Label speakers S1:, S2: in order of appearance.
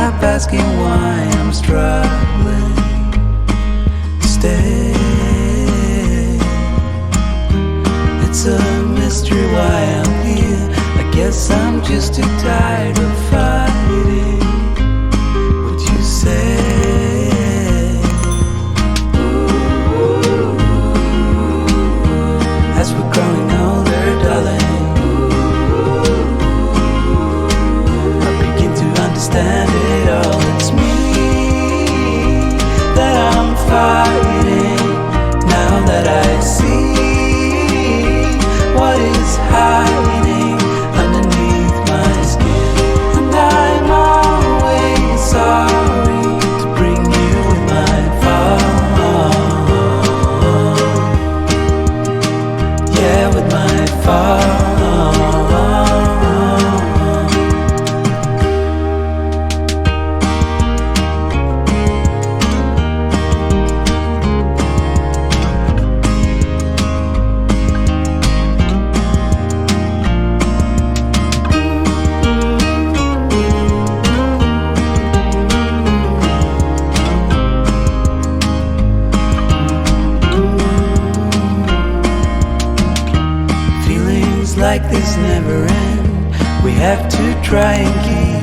S1: stop asking why I'm struggling to stay. It's a mystery why I'm here. I guess I'm just too tired of fighting. Would you say? As we're growing older, darling, I begin to understand it all. It's me that I'm fighting. Now that I see what is hiding underneath my skin, and I'm always sorry to bring you in my fall. Yeah, with my fall. Like this never end. We have to try and keep